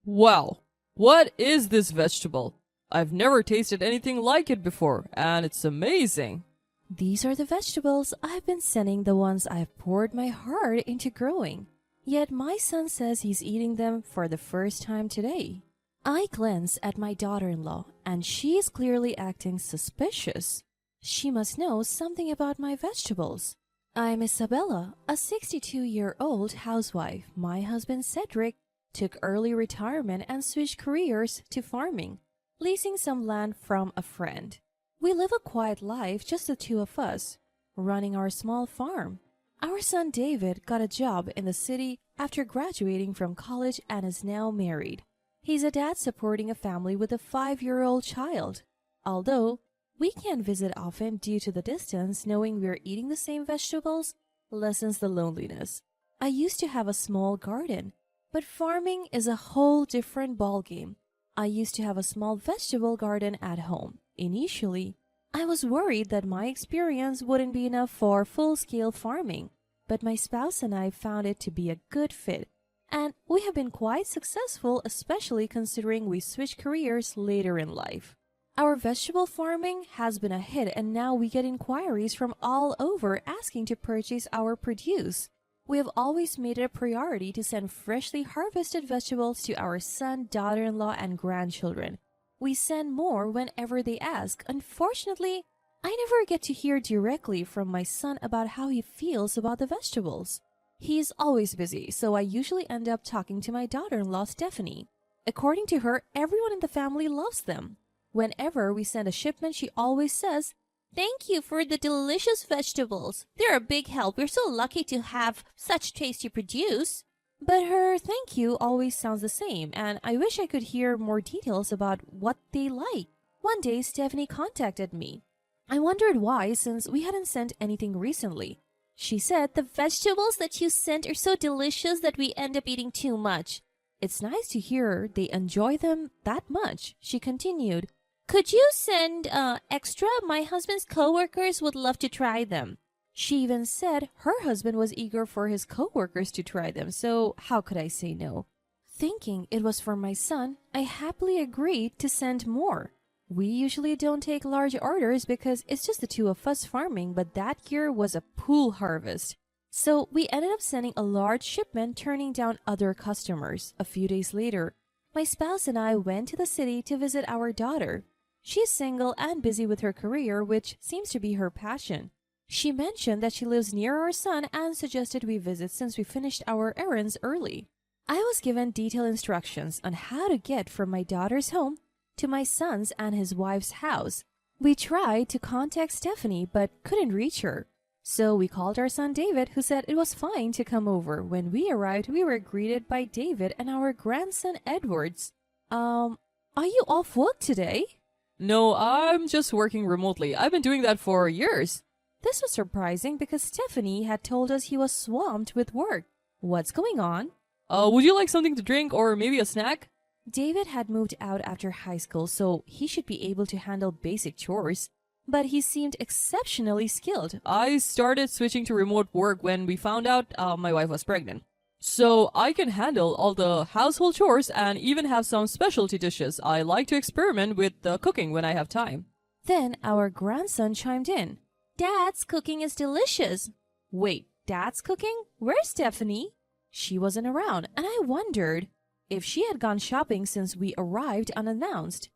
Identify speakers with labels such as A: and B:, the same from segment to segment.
A: Wow, what is this vegetable? I've never tasted anything like it before, and it's amazing.
B: These are the vegetables I've been sending, the ones I've poured my heart into growing. Yet my son says he's eating them for the first time today. I glance at my daughter-in-law, and she is clearly acting suspicious. She must know something about my vegetables. I'm Isabella, a 62-year-old housewife. My husband Cedric took early retirement and switched careers to farming, leasing some land from a friend. We live a quiet life, just the two of us, running our small farm. Our son David got a job in the city after graduating from college and is now married. He's a dad supporting a family with a 5-year-old child. Although we can't visit often due to the distance, knowing we're eating the same vegetables lessens the loneliness. I used to have a small garden, but farming is a whole different ballgame. I used to have a small vegetable garden at home. Initially, I was worried that my experience wouldn't be enough for full-scale farming, but my spouse and I found it to be a good fit, and we have been quite successful, especially considering we switched careers later in life. Our vegetable farming has been a hit, and now we get inquiries from all over asking to purchase our produce. We have always made it a priority to send freshly harvested vegetables to our son, daughter-in-law, and grandchildren. We send more whenever they ask. Unfortunately, I never get to hear directly from my son about how he feels about the vegetables. He is always busy, so I usually end up talking to my daughter-in-law, Stephanie. According to her, everyone in the family loves them. Whenever we send a shipment, she always says, "Thank you for the delicious vegetables. They're a big help. We're so lucky to have such tasty produce." But her thank you always sounds the same, and I wish I could hear more details about what they like. One day, Stephanie contacted me. I wondered why, since we hadn't sent anything recently. She said, "The vegetables that you sent are so delicious that we end up eating too much." It's nice to hear they enjoy them that much. She continued, "Could you send extra? My husband's coworkers would love to try them." She even said her husband was eager for his coworkers to try them, so how could I say no? Thinking it was for my son, I happily agreed to send more. We usually don't take large orders because it's just the two of us farming, but that year was a pool harvest. So we ended up sending a large shipment, turning down other customers. A few days later, my spouse and I went to the city to visit our daughter. She's single and busy with her career, which seems to be her passion. She mentioned that she lives near our son and suggested we visit since we finished our errands early. I was given detailed instructions on how to get from my daughter's home to my son's and his wife's house. We tried to contact Stephanie but couldn't reach her. So we called our son David, who said it was fine to come over. When we arrived, we were greeted by David and our grandson Edwards. Are you off work today?"
A: No, I'm just working remotely. I've been doing that for years.
B: This was surprising because Stephanie had told us he was swamped with work. What's going on?
A: Would you like something to drink or maybe a snack?
B: David had moved out after high school, so he should be able to handle basic chores. But he seemed exceptionally skilled.
A: I started switching to remote work when we found out my wife was pregnant. So I can handle all the household chores and even have some specialty dishes. I like to experiment with the cooking when I have time.
B: Then our grandson chimed in. "Dad's cooking is delicious." Wait, Dad's cooking? Where's Stephanie? She wasn't around, and I wondered if she had gone shopping since we arrived unannounced.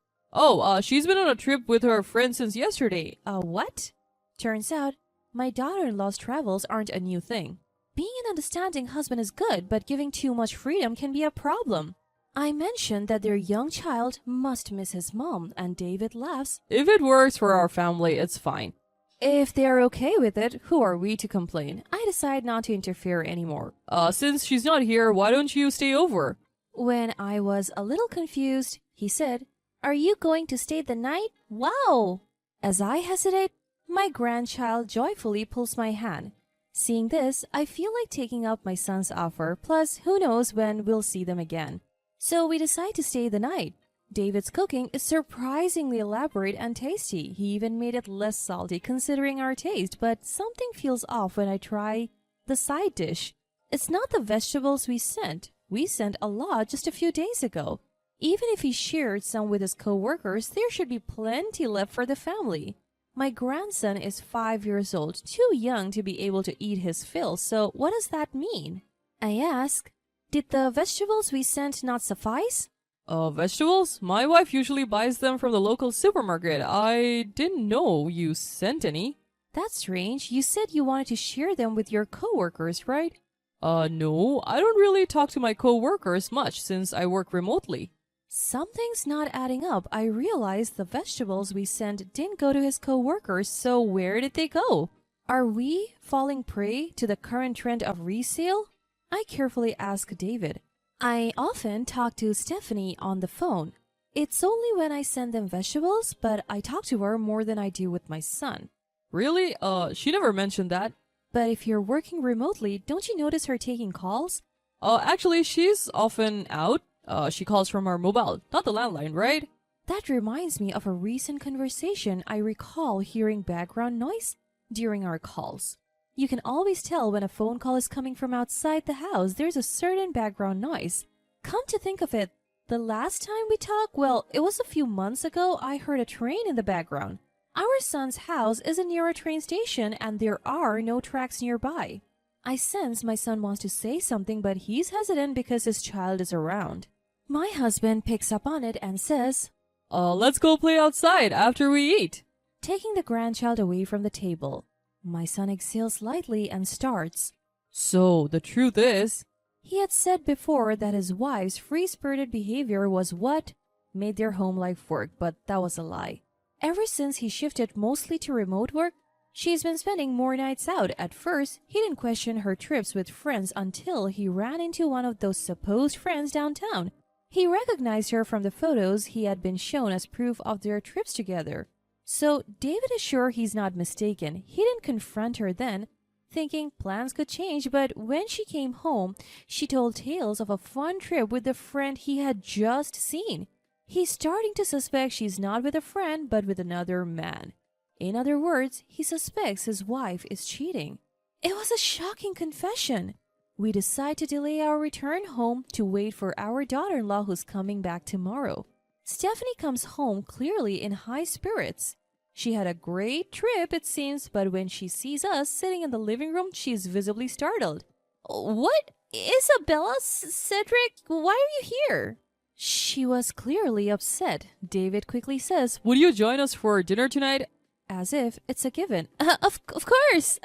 A: She's been on a trip with her friend since yesterday.
B: What? Turns out, my daughter-in-law's travels aren't a new thing. Being an understanding husband is good, but giving too much freedom can be a problem. I mentioned that their young child must miss his mom, and David laughs.
A: If it works for our family, it's fine.
B: If they're okay with it, who are we to complain? I decide not to interfere anymore.
A: Since she's not here, why don't you stay over?
B: When I was a little confused, he said, "Are you going to stay the night? Wow!" As I hesitate, my grandchild joyfully pulls my hand. Seeing this, I feel like taking up my son's offer, plus who knows when we'll see them again. So we decide to stay the night. David's cooking is surprisingly elaborate and tasty. He even made it less salty considering our taste, but something feels off when I try the side dish. It's not the vegetables we sent. We sent a lot just a few days ago. Even if he shared some with his co-workers, there should be plenty left for the family. My grandson is 5 years old, too young to be able to eat his fill, so what does that mean? I ask, did the vegetables we sent not suffice?
A: Vegetables? My wife usually buys them from the local supermarket. I didn't know you sent any.
B: That's strange. You said you wanted to share them with your co-workers, right?
A: No, I don't really talk to my co-workers much since I work remotely.
B: Something's not adding up. I realized the vegetables we sent didn't go to his co-workers, so where did they go? Are we falling prey to the current trend of resale? I carefully ask David. I often talk to Stephanie on the phone. It's only when I send them vegetables, but I talk to her more than I do with my son.
A: Really? She never mentioned that.
B: But if you're working remotely, don't you notice her taking calls?
A: Actually, she's often out. She calls from our mobile, not the landline, right?
B: That reminds me of a recent conversation. I recall hearing background noise during our calls. You can always tell when a phone call is coming from outside the house. There's a certain background noise. Come to think of it, the last time we talked, well, it was a few months ago, I heard a train in the background. Our son's house isn't near a train station and there are no tracks nearby. I sense my son wants to say something, but he's hesitant because his child is around. My husband picks up on it and says,
A: Let's go play outside after we eat.
B: Taking the grandchild away from the table. My son exhales lightly and starts.
A: So, the truth is,
B: he had said before that his wife's free-spirited behavior was what made their home life work, but that was a lie. Ever since he shifted mostly to remote work, she's been spending more nights out. At first, he didn't question her trips with friends until he ran into one of those supposed friends downtown. He recognized her from the photos he had been shown as proof of their trips together. So David is sure he's not mistaken. He didn't confront her then, thinking plans could change, but when she came home, she told tales of a fun trip with the friend he had just seen. He's starting to suspect she's not with a friend, but with another man. In other words, he suspects his wife is cheating. It was a shocking confession. We decide to delay our return home to wait for our daughter-in-law who's coming back tomorrow. Stephanie comes home clearly in high spirits. She had a great trip, it seems, but when she sees us sitting in the living room, she's visibly startled. What? Isabella? Cedric? Why are you here? She was clearly upset. David quickly says,
A: would you join us for dinner tonight?
B: As if it's a given. Of course!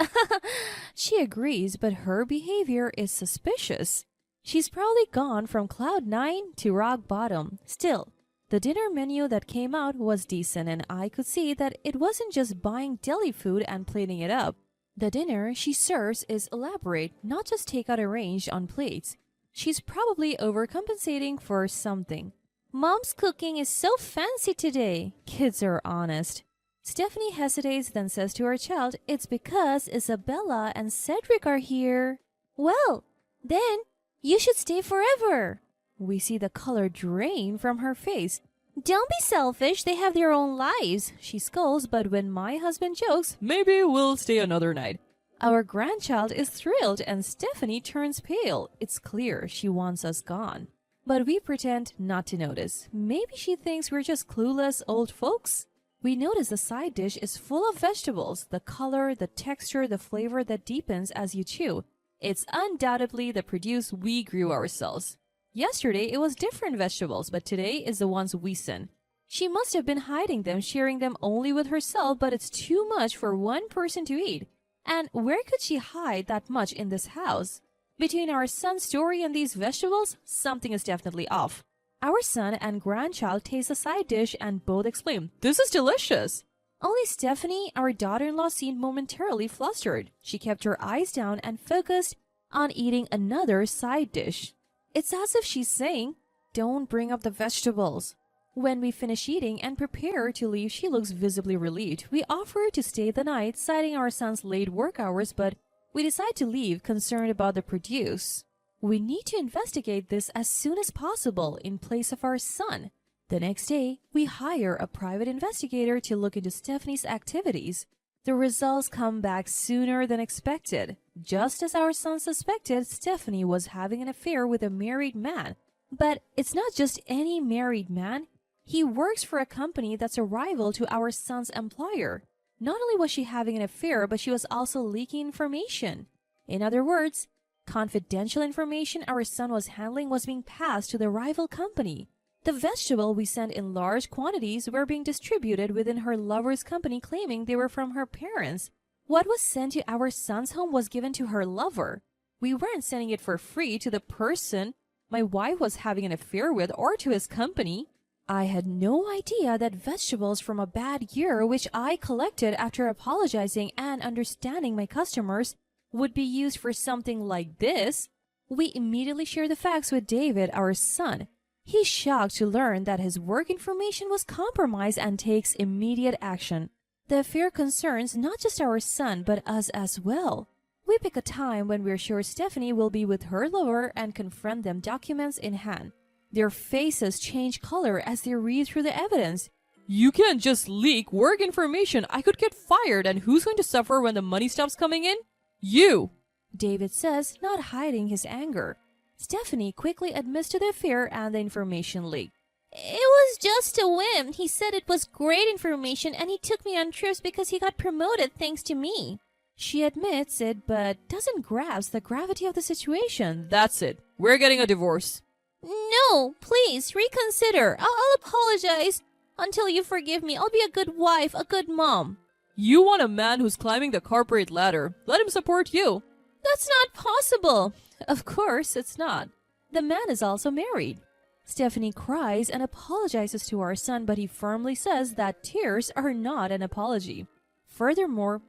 B: She agrees, but her behavior is suspicious. She's probably gone from cloud 9 to rock bottom. Still, the dinner menu that came out was decent, and I could see that it wasn't just buying deli food and plating it up. The dinner she serves is elaborate, not just takeout arranged on plates. She's probably overcompensating for something. Mom's cooking is so fancy today. Kids are honest. Stephanie hesitates, then says to her child, it's because Isabella and Cedric are here. Well, then you should stay forever. We see the color drain from her face. Don't be selfish, they have their own lives, she scolds, but when my husband jokes,
A: maybe we'll stay another night.
B: Our grandchild is thrilled and Stephanie turns pale. It's clear she wants us gone. But we pretend not to notice. Maybe she thinks we're just clueless old folks? We notice the side dish is full of vegetables, the color, the texture, the flavor that deepens as you chew. It's undoubtedly the produce we grew ourselves. Yesterday it was different vegetables, but today is the ones we sent. She must have been hiding them, sharing them only with herself, but it's too much for one person to eat. And where could she hide that much in this house? Between our son's story and these vegetables, something is definitely off. Our son and grandchild taste the side dish and both exclaim, this is delicious! Only Stephanie, our daughter-in-law, seemed momentarily flustered. She kept her eyes down and focused on eating another side dish. It's as if she's saying, don't bring up the vegetables. When we finish eating and prepare to leave, she looks visibly relieved. We offer to stay the night, citing our son's late work hours, but we decide to leave, concerned about the produce. We need to investigate this as soon as possible in place of our son. The next day, we hire a private investigator to look into Stephanie's activities. The results come back sooner than expected. Just as our son suspected, Stephanie was having an affair with a married man. But it's not just any married man. He works for a company that's a rival to our son's employer. Not only was she having an affair, but she was also leaking information. In other words, confidential information our son was handling was being passed to the rival company. The vegetable we sent in large quantities were being distributed within her lover's company, claiming they were from her parents. What was sent to our son's home was given to her lover. We weren't sending it for free to the person my wife was having an affair with or to his company. I had no idea that vegetables from a bad year, which I collected after apologizing and understanding my customers, would be used for something like this. We immediately shared the facts with David, our son. He's shocked to learn that his work information was compromised and takes immediate action. The affair concerns not just our son, but us as well. We pick a time when we're sure Stephanie will be with her lover and confront them, documents in hand. Their faces change color as they read through the evidence.
A: You can't just leak work information. I could get fired, and who's going to suffer when the money stops coming in? You!
B: David says, not hiding his anger. Stephanie quickly admits to the affair and the information leak. It was just a whim. He said it was great information and he took me on trips because he got promoted thanks to me. She admits it, but doesn't grasp the gravity of the situation.
A: That's it. We're getting a divorce.
B: No, please, reconsider. I'll apologize. Until you forgive me, I'll be a good wife, a good mom.
A: You want a man who's climbing the corporate ladder. Let him support you.
B: That's not possible. Of course it's not. The man is also married. Stephanie cries and apologizes to our son, but he firmly says that tears are not an apology. Furthermore,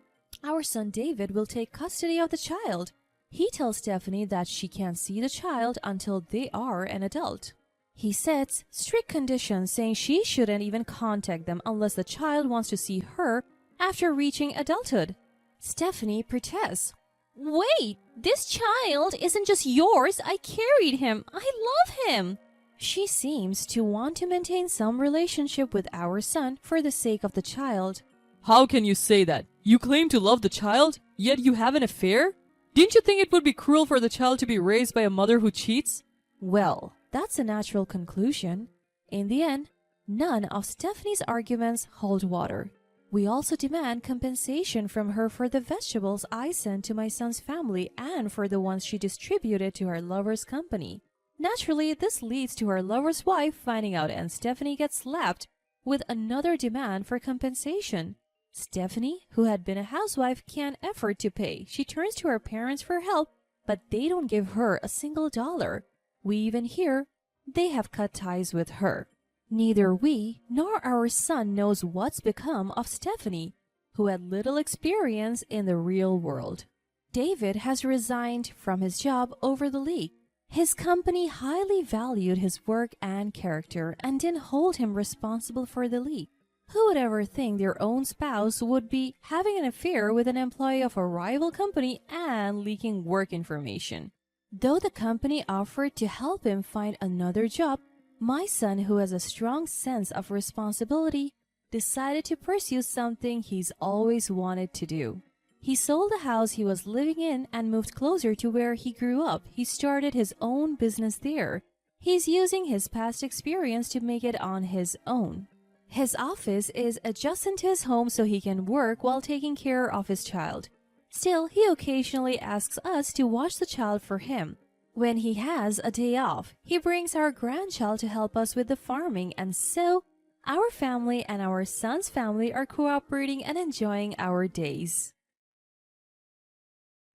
B: our son David will take custody of the child. He tells Stephanie that she can't see the child until they are an adult. He sets strict conditions, saying she shouldn't even contact them unless the child wants to see her after reaching adulthood. Stephanie protests. Wait, this child isn't just yours. I carried him. I love him. She seems to want to maintain some relationship with our son for the sake of the child.
A: How can you say that? You claim to love the child, yet you have an affair? Didn't you think it would be cruel for the child to be raised by a mother who cheats?
B: Well, that's a natural conclusion. In the end, none of Stephanie's arguments hold water. We also demand compensation from her for the vegetables I sent to my son's family and for the ones she distributed to her lover's company. Naturally, this leads to her lover's wife finding out, and Stephanie gets slapped with another demand for compensation. Stephanie, who had been a housewife, can't afford to pay. She turns to her parents for help, but they don't give her a single dollar. We even hear they have cut ties with her. Neither we nor our son knows what's become of Stephanie, who had little experience in the real world. David has resigned from his job over the leak. His company highly valued his work and character and didn't hold him responsible for the leak. Who would ever think their own spouse would be having an affair with an employee of a rival company and leaking work information? Though the company offered to help him find another job, my son, who has a strong sense of responsibility, decided to pursue something he's always wanted to do. He sold the house he was living in and moved closer to where he grew up. He started his own business there. He's using his past experience to make it on his own. His office is adjacent to his home so he can work while taking care of his child. Still, he occasionally asks us to watch the child for him. When he has a day off, he brings our grandchild to help us with the farming, and so our family and our son's family are cooperating and enjoying our days.